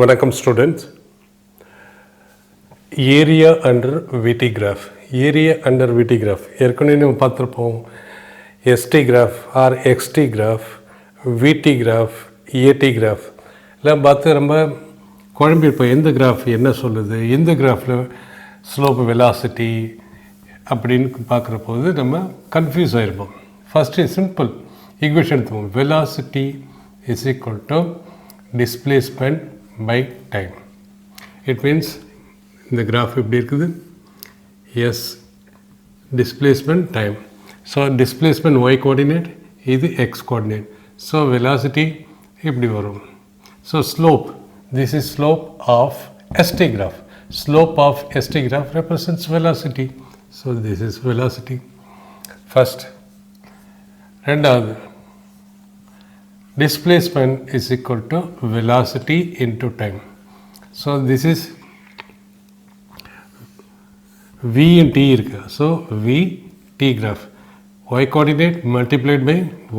வணக்கம் students. Area under VT graph. Area under VT graph ஏற்கனவே நம்ம பார்த்துருப்போம். ST graph or XT graph, VT graph, AT graph எல்லாம் பார்த்து ரொம்ப குழம்பியிருப்போம். எந்த கிராஃப் என்ன சொல்லுது, எந்த கிராஃபில் ஸ்லோப் வெலாசிட்டி அப்படின்னு பார்க்குற போது நம்ம கன்ஃபியூஸ் ஆகிருப்போம். ஃபஸ்ட்டு சிம்பிள் ஈக்குவேஷன் எடுத்துப்போம். Velocity is equal to displacement by time. It means இந்த கிராஃப் எப்படி இருக்குது, s displacement time. So displacement y coordinate, இது x coordinate. So velocity இப்படி வரும். So slope, this is slope of st graph. Slope of st graph represents velocity. So this is velocity. First. ரெண்டாவது, displacement is equal to velocity into time. So this is v and t irukku. So v t graph, y coordinate multiplied by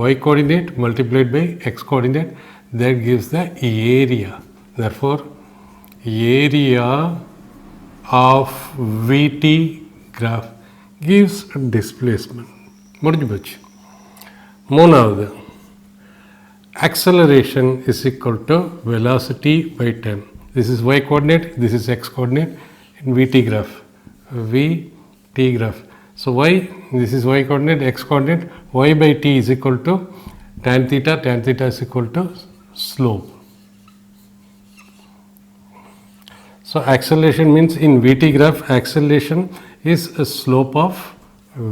y coordinate multiplied by x coordinate, that gives the area. Therefore area of vt graph gives displacement. முடிஞ்சு போச்சு. மூணாவது, acceleration is equal to velocity by time. This is y coordinate, this is x coordinate in vt graph. Vt graph. So y, this is y coordinate, x coordinate, y by t is equal to tan theta is equal to slope. So acceleration means in vt graph, acceleration is a slope of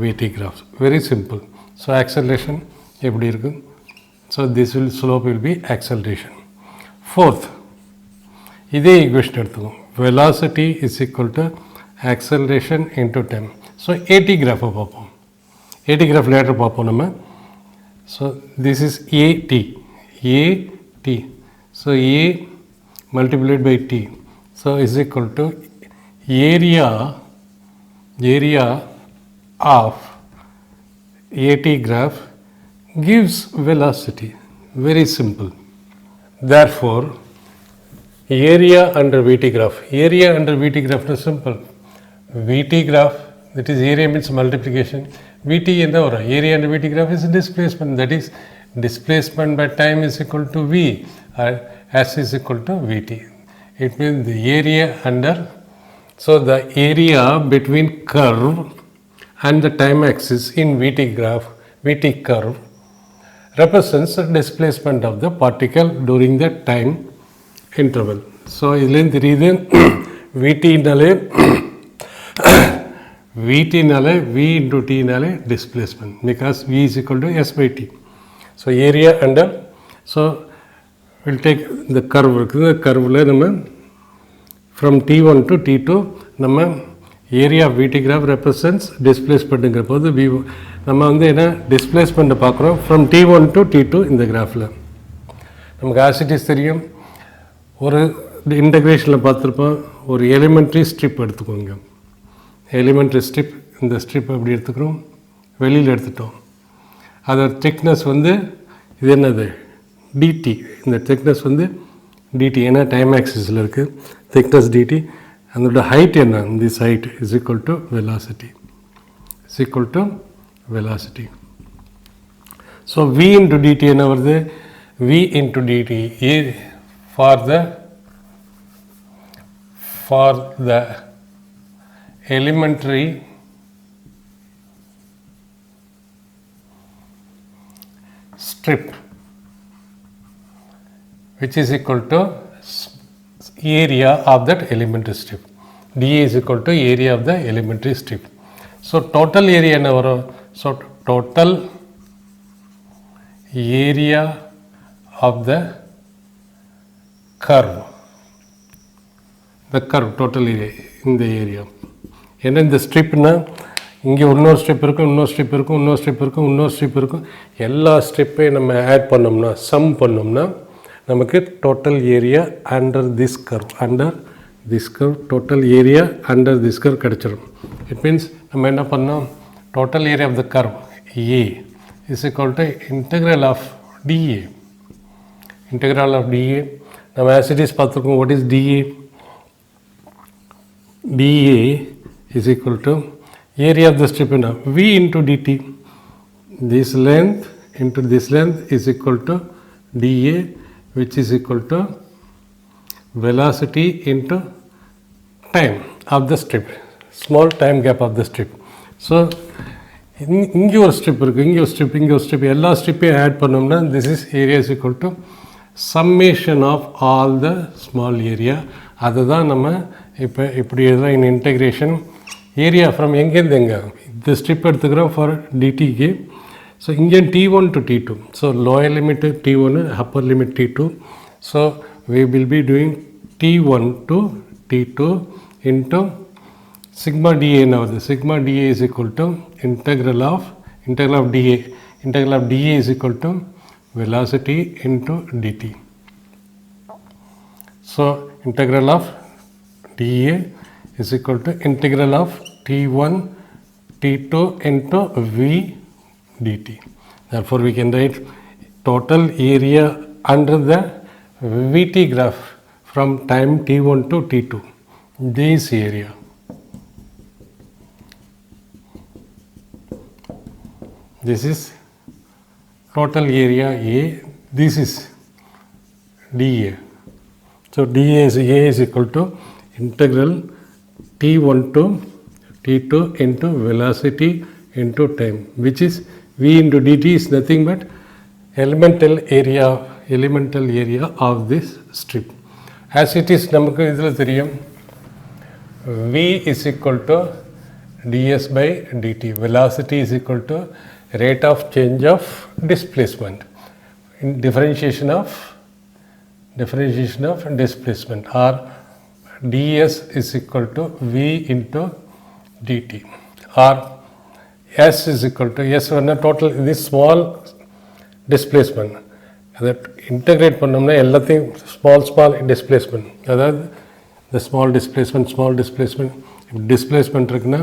vt graph. Very simple. So acceleration எப்படி இருக்கு? So this slope will be acceleration. Fourth, இதே equation எடுத்துக்கோம். Velocity is equal to acceleration into time. So AT graph பார்ப்போம். AT graph later பார்ப்போம் நம்ம. So this is AT. AT. So A multiplied by T. So is equal to area of AT graph gives velocity. Very simple. Therefore area under VT graph, area under VT graph is simple. VT graph, that is area means multiplication. VT in the area under VT graph is displacement, that is displacement by time is equal to V, S is equal to VT. It means the area under, so the area between curve and the time axis in VT graph, VT curve represents the displacement of the particle during the time interval. So இதுலேருந்து தெரியுது VTனாலே V into Tனாலே displacement, because V is equal to S by T. So area under, so we'll take the curve இருக்குது. The curveல நம்ம from T1 to T2 நம்ம area of VT graph represents displacementங்கிற போது நம்ம வந்து என்ன டிஸ்பிளேஸ்மெண்ட்டை பார்க்குறோம் ஃப்ரம் T1 to T2 இந்த கிராஃபில். நமக்கு ஆசிட்டிஸ் தெரியும். ஒரு இன்டகிரேஷனில் பார்த்துருப்போம். ஒரு எலிமெண்ட்ரி ஸ்ட்ரிப் எடுத்துக்கோங்க. எலிமெண்ட்ரி ஸ்ட்ரிப், இந்த ஸ்ட்ரிப் அப்படி எடுத்துக்கிறோம், வெளியில் எடுத்துட்டோம். அதோட திக்னஸ் வந்து இது என்னது, டிடி. இந்த திக்னஸ் வந்து டிடி, ஏன்னா டைம் ஆக்சிஸில் இருக்குது. Thickness DT. அதோட ஹைட் என்ன, this height is equal to velocity, is equal to velocity. So V into dt என்ன வருது, V into dt for the elementary strip, which is equal to area of that elementary strip. dA is equal to area of the elementary strip. So total area என்ன வரும், so total area of the curve, total area in the area. என்ன இந்த ஸ்ட்ரிப்னா, இங்கே இன்னொரு strip இருக்கும், இன்னொரு strip இருக்கும், இன்னொரு ஸ்ட்ரிப் இருக்கும், இன்னொரு ஸ்ட்ரிப் இருக்கும். எல்லா ஸ்ட்ரிப்பையும் நம்ம ஆட் பண்ணோம்னா, சம் பண்ணோம்னா நமக்கு total area under this curve, total area under this curve கிடச்சிடும். இட் மீன்ஸ் நம்ம என்ன பண்ணோம், total area of the curve A is equal to integral of dA. Integral of dA நம்ம as it is பார்த்துருக்கோம். What is dA? dA is equal to area of the strip in V into dt. This length into this length is equal to dA, which is equal to velocity into time of the strip, small time gap of the strip. So இங்கே ஒரு strip இருக்குது, இங்கே ஒரு strip, இங்கே ஒரு strip, எல்லா ஸ்ட்ரிப்பையும் add பண்ணோம்னா this is area is equal to summation of all the small area. அதுதான் நம்ம இப்போ இப்படி எதுவும் இன் இன்டெகிரேஷன் ஏரியா ஃப்ரம் எங்கேருந்து எங்கே இந்த ஸ்ட்ரிப் எடுத்துக்கிறோம் ஃபார் டிடிக்கு. ஸோ இங்கே T1 to T2. So lower limit T1, upper limit T2. So we will be doing T1 to T2 into sigma dA. Now the sigma dA is equal to integral of dA. Integral of dA is equal to velocity into dt. So integral of dA is equal to integral of T1 T2 into V dt. Therefore we can write total area under the VT graph from time T1 to T2. This area. This is total area A. This is dA. So dA is A is equal to integral T1 to T2 into velocity into time, which is V into dt is nothing but elemental area of this strip. As it is நமக்கு இதில் தெரியும் V is equal to ds by dt. Velocity is equal to rate of change of displacement in differentiation of displacement, or ds is equal to V into dt, or S is equal to S வந்து total this small displacement. அதை integrate பண்ணோம்னா எல்லாத்தையும் small displacement, அதாவது இந்த small displacement இருக்குன்னா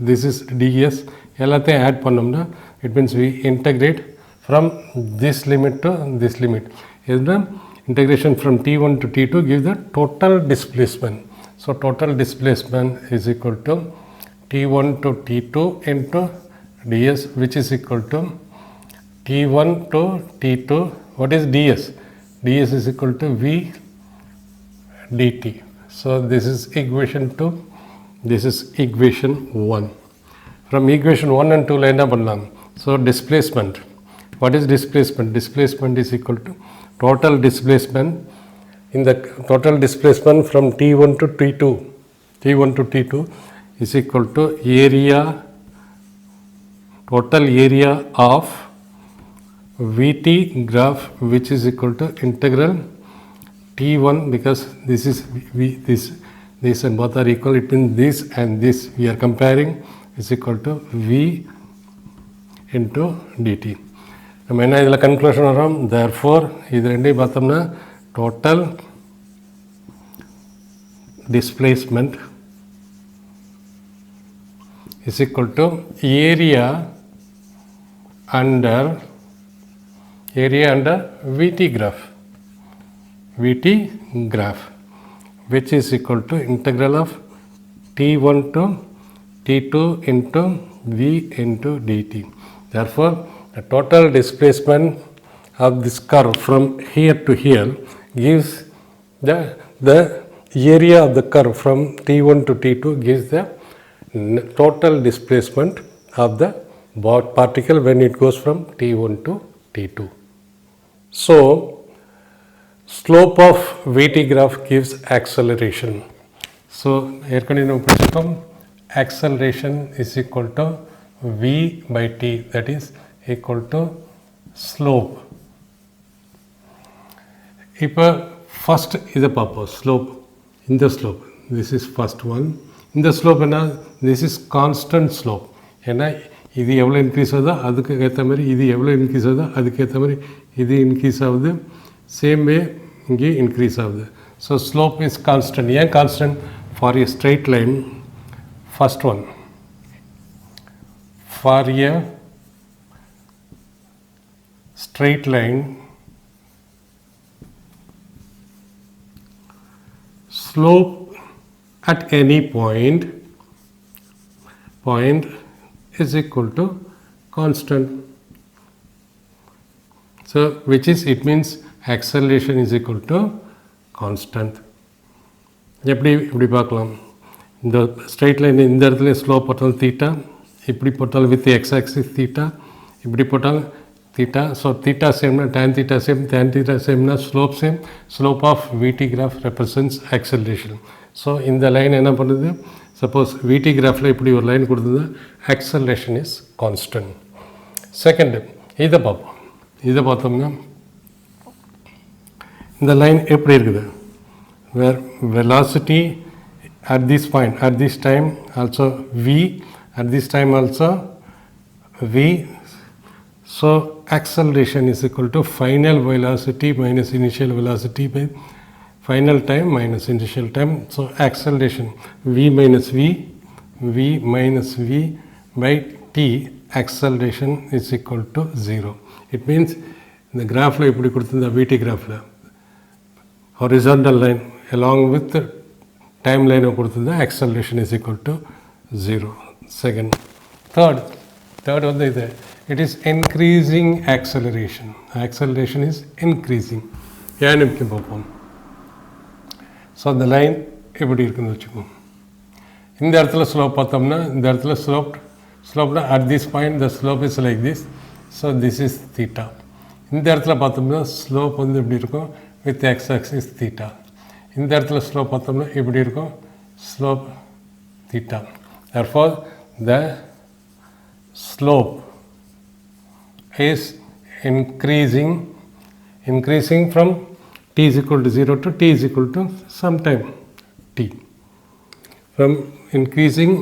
this is DS, எல்லாத்தையும் add பண்ணோம்னா it means we integrate from this limit to this limit. இதுதான் integration from T1 to T2 gives the total displacement. So total displacement is equal to T1 to T2 into ds, which is equal to T1 to T2. What is ds? ds is equal to V dt. So this is equation 2, this is equation 1. From equation 1 and 2 line up பண்ணலாம். So displacement. What is displacement? Displacement is equal to total displacement. In the total displacement from T1 to T2 is equal to area, total area of VT graph, which is equal to integral T1, because this is this and both are equal, it means this and this we are comparing is equal to V into dt. நம்ம என்ன இதில் conclusion வரோம், therefore இது ரெண்டையும் பார்த்தோம்னா total displacement is equal to area under VT graph, which is equal to integral of T1 to T2 into V into dt. Therefore the total displacement of this curve from here to here gives the area of the curve from T1 to T2 gives the total displacement of the particle when it goes from T1 to T2. So slope of VT graph gives acceleration. So ஏற்கனவே நம்ம படிச்சிட்டோம், acceleration is equal to V by T, that is equal to slope. இப்போ first இதை பார்ப்போம், slope. இந்த slope this is first one. இந்த slope என்ன, this is constant slope. ஏன்னா இது எவ்வளோ இன்க்ரீஸ் ஆகுதோ அதுக்கு ஏற்ற மாதிரி இது எவ்வளோ இன்க்ரீஸ் ஆகுதோ அதுக்கு ஏற்ற மாதிரி இது இன்க்ரீஸ் ஆகுது, சேம் வே இங்கே இன்க்ரீஸ் ஆகுது. So slope is constant. ஏன் constant? For a straight line, first one, for a straight line slope at any point is equal to constant. So which is, it means acceleration is equal to constant. எப்படி பார்க்கலாம், இந்த straight line இந்த இடத்துல slope போட்டாலும் theta, இப்படி போட்டாலும் with X axis theta, இப்படி போட்டாலும் theta. So theta same na tan theta same na slope same. Slope of VT graph represents acceleration. So in the line என்ன பண்ணுது, suppose VT graphல இப்படி ஒரு லைன் கொடுத்தது, acceleration is constant. Second, இதை பார்த்தோம்னா இந்த லைன் எப்படி இருக்குது, where velocity at this point, at this time also v, at this time also v. So acceleration is equal to final velocity minus initial velocity by final time minus initial time. So acceleration v minus v by t, acceleration is equal to 0. It means இந்த கிராஃபில் இப்படி கொடுத்துருந்த VT கிராஃபில் horizontal line along with the time line கொடுத்துருந்தா acceleration is equal to 0. Second. Third வந்து இது, it is increasing acceleration. Acceleration is increasing. ஏன்னு எப்படி பார்ப்போம். So அந்த line எப்படி இருக்குன்னு வச்சுக்கோம். இந்த இடத்துல ஸ்லோப் பார்த்தோம்னா, இந்த இடத்துல ஸ்லோப்னா at this point the slope is like this. So this is theta. இந்த இடத்துல பார்த்தோம்னா ஸ்லோப் வந்து எப்படி இருக்கும், with x axis theta. இந்த இடத்துல ஸ்லோப் பார்த்தோம்னா எப்படி இருக்கும், slope theta. Therefore the slope is increasing from t is equal to 0 to t is equal to some time t. From increasing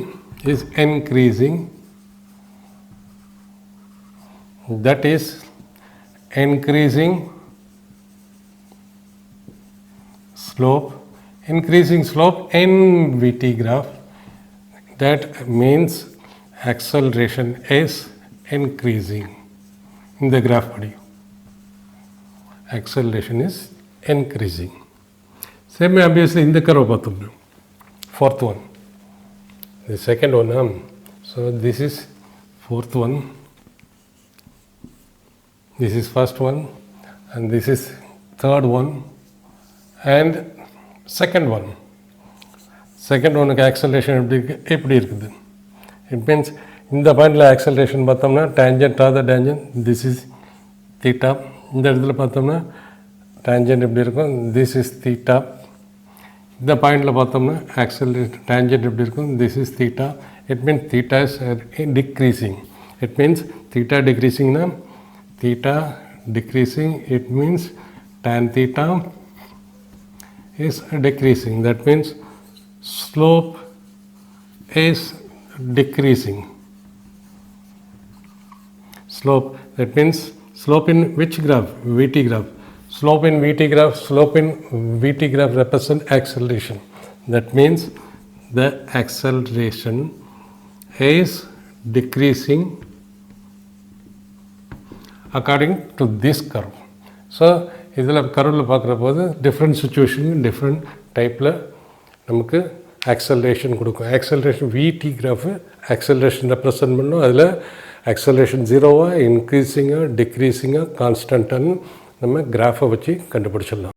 is increasing, that is increasing slope in VT graph. That means acceleration is increasing. In the graph body, acceleration is increasing. Same obviously in the curve பார்த்தோம். Fourth one, the second one. So this is fourth one, this is first one, and this is third one, and second one. Second one acceleration எப்படி இருக்குது. It means இந்த பாயிண்டில் acceleration பார்த்தோம்னா tangent of the tangent, this is theta. இந்த இடத்துல பார்த்தோம்னா tangent எப்படி இருக்கும், திஸ் இஸ் தீட்டா. இந்த பாயிண்டில் பார்த்தோம்னா ஆக்சலரேஷன் டேஞ்சன்ட் எப்படி இருக்கும், this is theta. It means theta is decreasing. It means theta டிக்ரீசிங்னா theta decreasing, it means tan theta is decreasing. That means slope is decreasing. Slope, that means slope in which graph? VT graph. Slope in VT graph represent acceleration. That means the acceleration is decreasing according to this curve. So இதில் கர்வில் பார்க்குற போது different situation different டைப்பில் நமக்கு acceleration கொடுக்கும். Acceleration VT graph acceleration represent பண்ணணும். அதில் acceleration ஜீரோவாக, இன்க்ரீஸிங்காக, டிக்ரீஸிங்காக, கான்ஸ்டண்ட்டான்னு நம்ம கிராஃபை வச்சு கண்டுபிடிச்சிடலாம்.